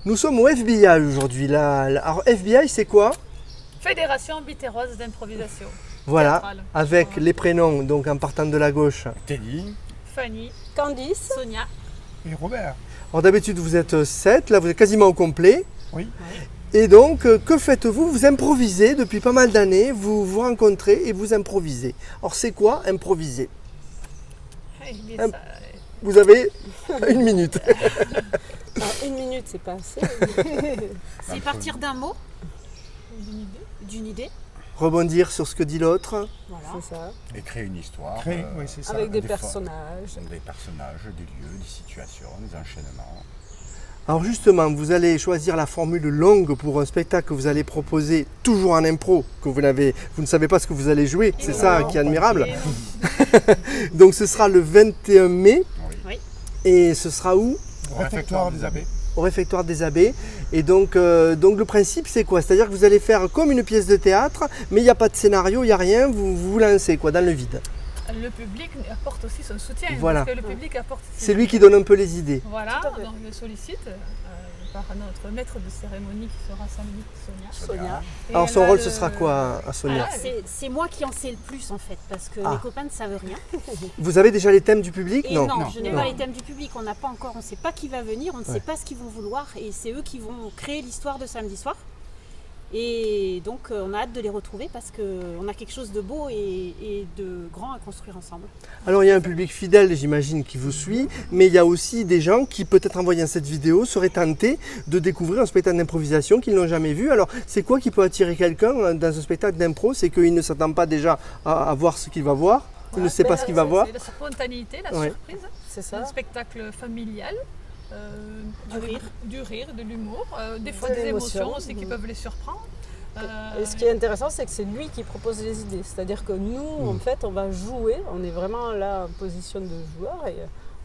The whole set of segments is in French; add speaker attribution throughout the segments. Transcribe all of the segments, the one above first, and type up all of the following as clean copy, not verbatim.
Speaker 1: Nous sommes au FBI aujourd'hui. Alors FBI, c'est quoi?
Speaker 2: Fédération bitéroise d'improvisation.
Speaker 1: Voilà,
Speaker 2: Théâtrale.
Speaker 1: avec
Speaker 2: Voilà.
Speaker 1: les prénoms, donc en partant de la gauche.
Speaker 3: Teddy
Speaker 2: Fanny,
Speaker 4: Candice,
Speaker 2: Sonia.
Speaker 5: Et Robert.
Speaker 1: Alors d'habitude, vous êtes 7, là vous êtes quasiment au complet.
Speaker 5: Oui.
Speaker 1: Et donc, que faites-vous? Vous improvisez depuis pas mal d'années, vous vous rencontrez et vous improvisez. Alors c'est quoi improviser?
Speaker 2: Ça,
Speaker 1: Vous avez 1 minute.
Speaker 4: alors 1 minute c'est pas assez.
Speaker 6: C'est partir d'un mot, d'une idée.
Speaker 1: Rebondir sur ce que dit l'autre.
Speaker 6: Voilà.
Speaker 4: C'est ça.
Speaker 3: et créer une histoire.
Speaker 5: Oui, c'est ça.
Speaker 4: Avec des
Speaker 3: des
Speaker 4: personnages.
Speaker 3: Des personnages, des lieux, des situations, des enchaînements.
Speaker 1: Alors justement, vous allez choisir la formule longue pour un spectacle que vous allez proposer toujours en impro, que vous ne savez pas ce que vous allez jouer, c'est ça qui est admirable. Donc ce sera le 21 mai
Speaker 3: Oui.
Speaker 1: et ce sera où?
Speaker 5: Au réfectoire des abbés.
Speaker 1: Au réfectoire des abbés. Et donc le principe c'est quoi? C'est-à-dire que vous allez faire comme une pièce de théâtre, mais il n'y a pas de scénario, il n'y a rien, vous vous lancez quoi, dans le vide.
Speaker 2: Le public apporte aussi son soutien.
Speaker 1: Voilà.
Speaker 2: Parce que le public apporte.
Speaker 1: C'est lui qui donne un peu les idées.
Speaker 2: Voilà,
Speaker 4: Tout à fait.
Speaker 2: donc je sollicite par notre maître de cérémonie qui sera samedi, Sonia.
Speaker 4: Sonia.
Speaker 2: Et
Speaker 1: Alors son
Speaker 2: elle a
Speaker 1: rôle
Speaker 2: le-
Speaker 1: ce sera quoi à Sonia?
Speaker 6: Alors, c'est moi qui en sais le plus en fait, parce que
Speaker 1: Ah.
Speaker 6: mes copains ne savent rien.
Speaker 1: Vous avez déjà les thèmes du public?
Speaker 6: Et
Speaker 1: Non.
Speaker 6: je n'ai
Speaker 1: Non.
Speaker 6: pas les thèmes du public, on n'a pas encore, on ne sait pas qui va venir, on ne sait pas ce qu'ils vont vouloir, et c'est eux qui vont créer l'histoire de samedi soir. Et donc on a hâte de les retrouver parce qu'on a quelque chose de beau et de grand à construire ensemble.
Speaker 1: Alors il y a un public fidèle, j'imagine, qui vous suit, mais il y a aussi des gens qui, peut-être en voyant cette vidéo, seraient tentés de découvrir un spectacle d'improvisation qu'ils n'ont jamais vu. Alors c'est quoi qui peut attirer quelqu'un dans un spectacle d'impro? C'est qu'il ne s'attend pas déjà à voir ce qu'il va voir, il ne sait pas ce qu'il va voir.
Speaker 2: C'est la spontanéité, la
Speaker 1: Ouais.
Speaker 2: surprise.
Speaker 4: C'est
Speaker 2: C'est
Speaker 4: ça.
Speaker 2: un spectacle familial. Du rire, de l'humour, des fois
Speaker 4: De
Speaker 2: des
Speaker 4: l'émotion.
Speaker 2: émotions aussi qui peuvent les surprendre.
Speaker 4: Et ce qui est intéressant, c'est que c'est lui qui propose les idées. C'est-à-dire que nous, en fait, on va jouer, on est vraiment là en position de joueur et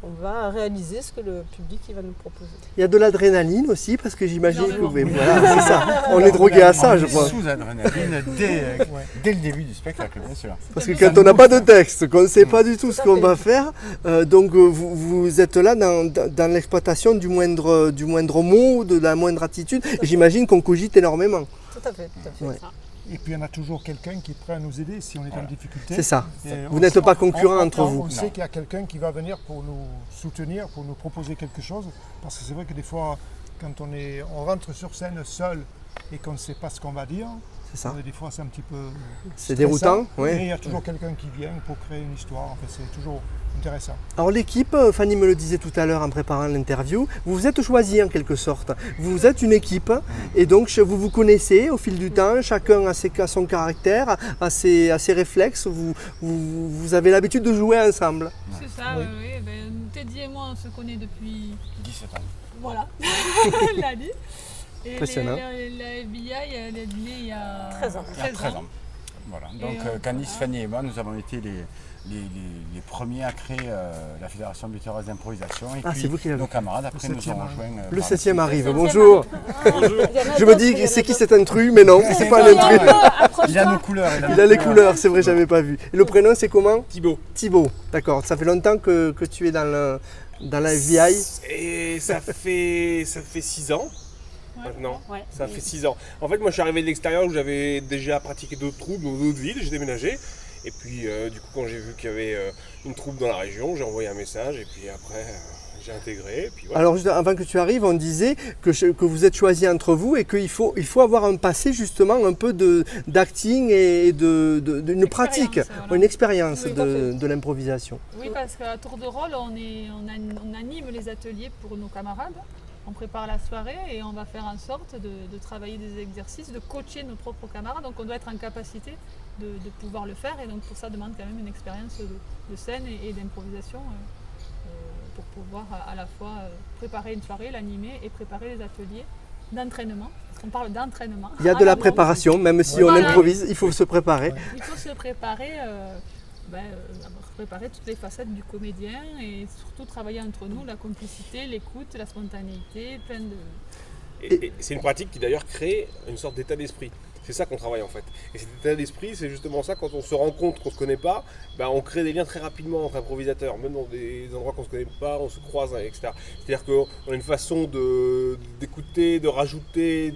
Speaker 4: on va réaliser ce que le public il va nous proposer.
Speaker 1: Il y a de l'adrénaline aussi, parce que j'imagine que
Speaker 2: Énormément.
Speaker 1: voilà, c'est ça. On est drogué à ça, je crois.
Speaker 3: Sous adrénaline dès le début du spectacle, bien sûr.
Speaker 1: Parce que quand on n'a pas de texte, qu'on ne sait pas du tout ce qu'on va faire, donc vous êtes là dans l'exploitation du moindre mot, de la moindre attitude. Et j'imagine qu'on cogite énormément.
Speaker 4: Tout à fait, tout à fait.
Speaker 1: Ouais.
Speaker 5: Et puis on a toujours quelqu'un qui est prêt à nous aider si on est en difficulté.
Speaker 1: C'est ça.
Speaker 5: Et
Speaker 1: Vous
Speaker 5: on
Speaker 1: n'êtes
Speaker 5: sait-
Speaker 1: pas concurrents entre vous.
Speaker 5: On sait qu'il y a quelqu'un qui va venir pour nous soutenir, pour nous proposer quelque chose. Parce que c'est vrai que des fois, quand on rentre sur scène seul et qu'on ne sait pas ce qu'on va dire,
Speaker 1: C'est ça.
Speaker 5: des fois c'est un petit peu
Speaker 1: C'est
Speaker 5: stressant,
Speaker 1: déroutant.
Speaker 5: Mais
Speaker 1: Ouais.
Speaker 5: il y a toujours quelqu'un qui vient pour créer une histoire. En fait, c'est toujours intéressant.
Speaker 1: Alors l'équipe, Fanny me le disait tout à l'heure en préparant l'interview, vous vous êtes choisis en quelque sorte. Vous êtes une équipe et donc vous vous connaissez au fil du temps, chacun a son caractère, a ses réflexes, vous avez l'habitude de jouer ensemble.
Speaker 2: C'est ça,
Speaker 5: Oui.
Speaker 2: oui. Ben, Teddy et moi, on se connaît depuis.
Speaker 3: 17 ans.
Speaker 2: Voilà, elle l'a dit. Et
Speaker 1: Impressionnant.
Speaker 2: la FBI, elle est née il y a
Speaker 4: 13 ans.
Speaker 3: Il y a 13 ans. Voilà. Donc Candice, Fanny et moi, nous avons été les premiers à créer la Fédération bitéroise d'improvisation. Et
Speaker 1: Ah,
Speaker 3: puis
Speaker 1: c'est vous qui l'avez
Speaker 3: nos camarades après
Speaker 5: Le
Speaker 3: nous ont
Speaker 5: septième
Speaker 3: rejoints.
Speaker 1: Le
Speaker 3: par la
Speaker 1: 7e
Speaker 3: suite.
Speaker 1: arrive, bonjour.
Speaker 4: Il y en a
Speaker 1: Je me
Speaker 4: d'autres,
Speaker 1: dis,
Speaker 4: il y en a
Speaker 1: c'est qui
Speaker 4: d'autres.
Speaker 1: cet intrus? Mais non, c'est pas un intrus.
Speaker 3: Il a nos couleurs.
Speaker 1: Il a les couleurs, c'est vrai, j'avais pas vu. Et le prénom c'est comment?
Speaker 7: Thibaut.
Speaker 1: Thibaut, d'accord. Ça fait longtemps que tu es dans la FBI.
Speaker 7: Et ça fait 6 ans maintenant.
Speaker 6: Ouais.
Speaker 7: Ça fait 6 ans. En fait, moi je suis arrivé de l'extérieur où j'avais déjà pratiqué d'autres troupes dans d'autres villes, j'ai déménagé. Et puis du coup quand j'ai vu qu'il y avait une troupe dans la région, j'ai envoyé un message et puis après j'ai intégré. Et puis voilà.
Speaker 1: Alors juste avant que tu arrives, on disait que vous êtes choisis entre vous et qu'il faut avoir un passé justement un peu d'acting et d'une pratique,
Speaker 2: voilà.
Speaker 1: une expérience
Speaker 2: Oui, tout à fait.
Speaker 1: de l'improvisation.
Speaker 2: Oui, parce qu'à tour de rôle, on anime les ateliers pour nos camarades. On prépare la soirée et on va faire en sorte de travailler des exercices, de coacher nos propres camarades. Donc on doit être en capacité de pouvoir le faire et donc pour ça demande quand même une expérience de scène et d'improvisation pour pouvoir à la fois préparer une soirée, l'animer et préparer les ateliers d'entraînement. Parce qu'on parle d'entraînement.
Speaker 1: Il y a de la préparation, même si on
Speaker 2: Voilà.
Speaker 1: improvise, il faut se préparer.
Speaker 2: Il faut se préparer, préparer toutes les facettes du comédien et surtout travailler entre nous la complicité, l'écoute, la spontanéité, plein de...
Speaker 7: Et c'est une pratique qui d'ailleurs crée une sorte d'état d'esprit. c'est ça qu'on travaille en fait. Et cet état d'esprit, c'est justement ça, quand on se rend compte qu'on ne se connaît pas, on crée des liens très rapidement entre improvisateurs, même dans des endroits qu'on ne se connaît pas, on se croise, etc. C'est-à-dire qu'on a une façon d'écouter, de rajouter,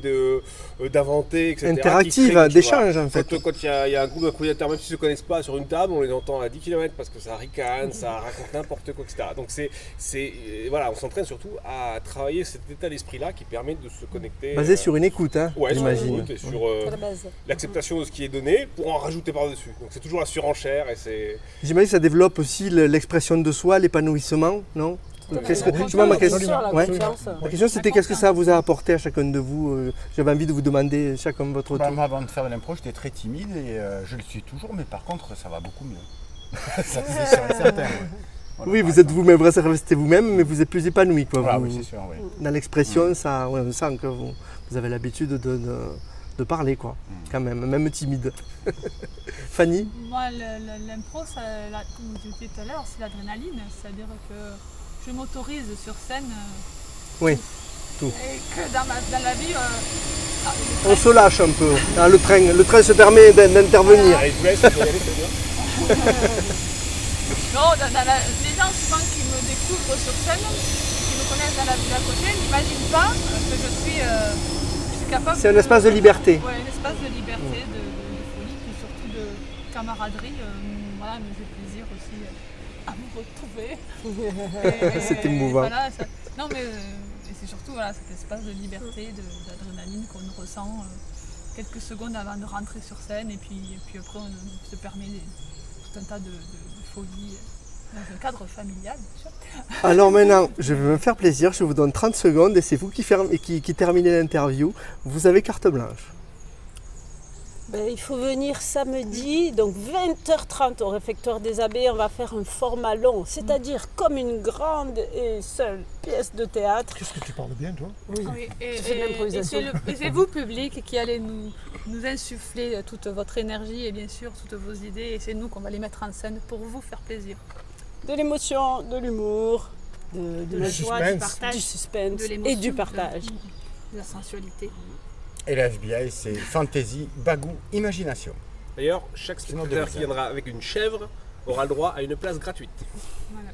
Speaker 7: d'inventer, etc.
Speaker 1: Interactive, d'échange en fait.
Speaker 7: Quand il y a un groupe d'improvisateurs, même s'ils ne se connaissent pas, sur une table, on les entend à 10 km parce que ça ricane, ça raconte n'importe quoi, etc. Donc voilà, on s'entraîne surtout à travailler cet état d'esprit-là qui permet de se connecter.
Speaker 1: Basé sur une écoute, hein,
Speaker 7: ouais,
Speaker 1: j'imagine.
Speaker 7: Et sur l'acceptation de ce qui est donné pour en rajouter par-dessus. Donc c'est toujours la surenchère et c'est...
Speaker 1: J'imagine que ça développe aussi l'expression de soi, l'épanouissement, non? Ma question, ma question c'était qu'est-ce que ça vous a apporté à chacun de vous? J'avais envie de vous demander chacun votre tour.
Speaker 3: Moi, avant de faire de l'impro, j'étais très timide et je le suis toujours, mais par contre, ça va beaucoup mieux. Ça, c'est sûr et certain. Ouais. Voilà,
Speaker 1: oui, vous êtes vous-même, vous restez vous-même, mais vous êtes plus épanoui. Quoi.
Speaker 3: Voilà,
Speaker 1: vous,
Speaker 3: oui, c'est sûr, oui.
Speaker 1: Dans l'expression, ça, on sent que vous avez l'habitude de parler, quoi, quand même timide. Fanny?
Speaker 2: Moi, l'impro, comme je disais tout à l'heure, c'est l'adrénaline. C'est-à-dire que je m'autorise sur scène
Speaker 1: oui, tout.
Speaker 2: Et que dans la vie...
Speaker 1: on se lâche un peu. Ah, le train se permet d'intervenir.
Speaker 7: Allez, je vous laisse, vous pouvez y aller, c'est bien.
Speaker 2: Non, les gens souvent qui me découvrent sur scène, qui me connaissent dans la vie d'à côté, n'imaginent pas que je suis capable.
Speaker 1: C'est un espace de liberté.
Speaker 2: Oui, un espace de liberté, de folie, puis surtout de camaraderie. Voilà, mais j'ai plaisir aussi à me retrouver.
Speaker 1: C'est émouvant.
Speaker 2: Voilà, non, mais c'est surtout cet espace de liberté, d'adrénaline qu'on ressent quelques secondes avant de rentrer sur scène, et puis après on se permet tout un tas de folie dans un cadre familial, bien sûr.
Speaker 1: Alors maintenant, je vais me faire plaisir, je vous donne 30 secondes et c'est vous qui terminez l'interview. Vous avez carte blanche.
Speaker 4: Il faut venir samedi, donc 20h30 au réfectoire des abbés, on va faire un format long, c'est-à-dire comme une grande et seule pièce de théâtre.
Speaker 5: Qu'est-ce que tu parles bien, toi?
Speaker 2: Oui, et c'est vous, public, qui allez nous insuffler toute votre énergie et bien sûr toutes vos idées, et c'est nous qu'on va les mettre en scène pour vous faire plaisir.
Speaker 4: De l'émotion, de l'humour,
Speaker 6: de la joie, du partage,
Speaker 4: du suspense et du partage.
Speaker 2: De la sensualité.
Speaker 3: Et la FBI, c'est fantaisie, bagou, imagination.
Speaker 7: D'ailleurs, chaque spectateur qui viendra avec une chèvre aura le droit à une place gratuite.
Speaker 2: Voilà.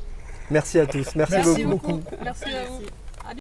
Speaker 1: Merci à tous, merci beaucoup.
Speaker 2: Merci à vous.